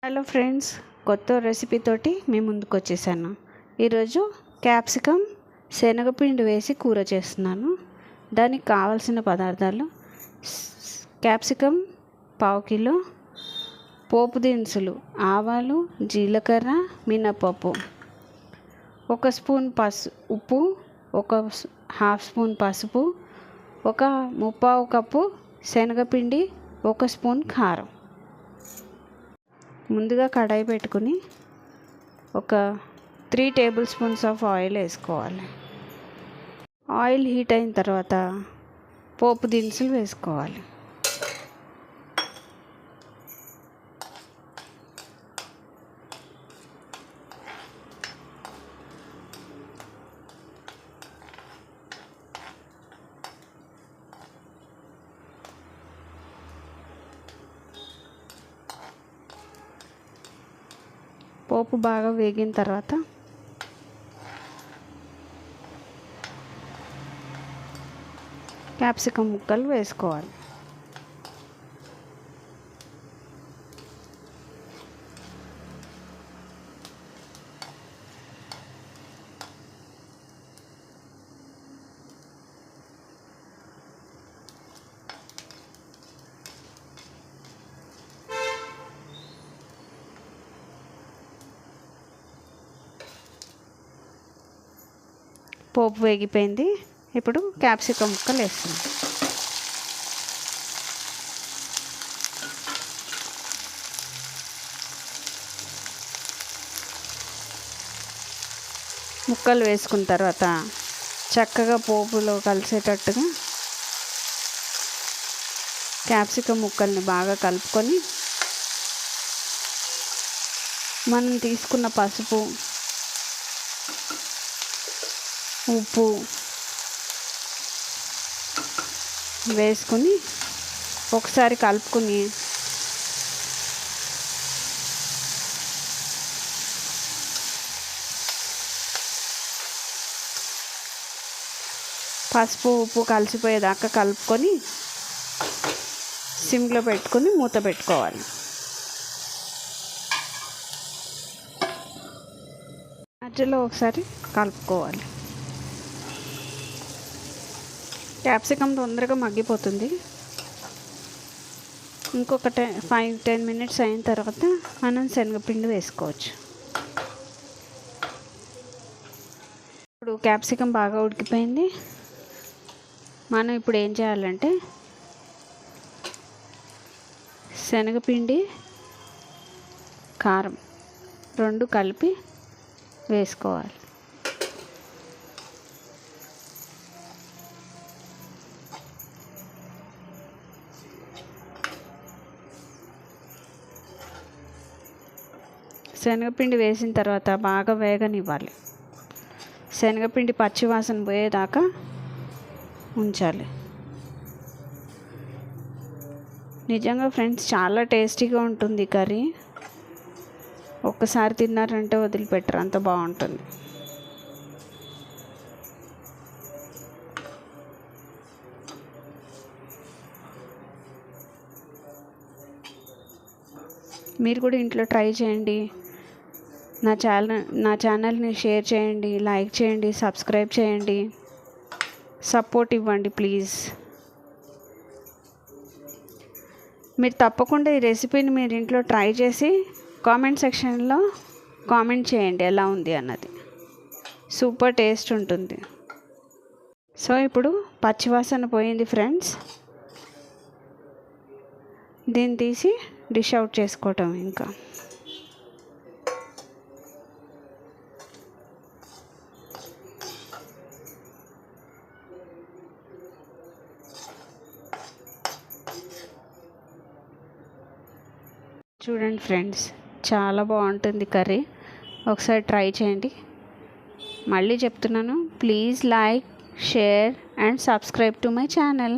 Hello friends, కొత్త recipe తోటి మీ ముందుకు వచ్చేసాను. ఈరోజు క్యాప్సికమ్ శనగపిండి వేసి కూర చేస్తున్నాను. దానికి కావాల్సిన పదార్థాలు: క్యాప్సికమ్ పావు కిలో, పోపు దినుసులు ఆవాలు, జీలకర్ర, మినపప్పు, 1 స్పూన్ ఉప్పు, 1/2 స్పూన్ పసుపు, 1/3 కప్పు శనగపిండి, 1 స్పూన్ కారం. ముందుగా కడాయి పెట్టుకుని ఒక 3 టేబుల్ స్పూన్స్ ఆఫ్ ఆయిల్ వేసుకోవాలి. ఆయిల్ హీట్ అయిన తర్వాత పోపు దినుసులు వేసుకోవాలి. పోపు బాగా వేగిన తర్వాత క్యాప్సికమ్ ముక్కలు వేసుకోవాలి. పోపు వేగిపోయింది. ఇప్పుడు క్యాప్సికమ్ ముక్కలు వేస్తాం. ముక్కలు వేసుకున్న తర్వాత చక్కగా పోపులో కలిసేటట్టుగా క్యాప్సికమ్ ముక్కల్ని బాగా కలుపుకొని మనం తీసుకున్న పసుపు, ఉప్పు వేసుకుని ఒకసారి కలుపుకొని పసుపు ఉప్పు కలిసిపోయేదాకా కలుపుకొని సిమ్లో పెట్టుకొని మూత పెట్టుకోవాలి. మధ్యలో ఒకసారి కలుపుకోవాలి. క్యాప్సికమ్ తొందరగా మగ్గిపోతుంది. ఇంకొక 5-10 మినిట్స్ అయిన తర్వాత మనం శనగపిండి వేసుకోవచ్చు. ఇప్పుడు క్యాప్సికమ్ బాగా ఉడికిపోయింది. మనం ఇప్పుడు ఏం చేయాలంటే శనగపిండి, కారం 2 కలిపి వేసుకోవాలి. శనగపిండి వేసిన తర్వాత బాగా వేగనివ్వాలి. శనగపిండి పచ్చివాసన పోయేదాకా ఉంచాలి. నిజంగా ఫ్రెండ్స్, చాలా టేస్టీగా ఉంటుంది కర్రీ. ఒక్కసారి తిన్నారంటే వదిలిపెట్టరు, అంత బాగుంటుంది. మీరు కూడా ఇంట్లో ట్రై చేయండి. నా ఛానల్ని షేర్ చేయండి, లైక్ చేయండి, సబ్స్క్రైబ్ చేయండి, సపోర్ట్ ఇవ్వండి ప్లీజ్. మీరు తప్పకుండా ఈ రెసిపీని మీరు ఇంట్లో ట్రై చేసి కామెంట్ సెక్షన్లో కామెంట్ చేయండి ఎలా ఉంది అన్నది. సూపర్ టేస్ట్ ఉంటుంది. సో ఇప్పుడు పచ్చివాసన పోయింది ఫ్రెండ్స్. దీన్ని తీసి డిష్ అవుట్ చేసుకోవటం. ఇంకా చూడండి ఫ్రెండ్స్, చాలా బాగుంటుంది కర్రీ. ఒకసారి ట్రై చేయండి. మళ్ళీ చెప్తున్నాను, please like, share and subscribe to my channel.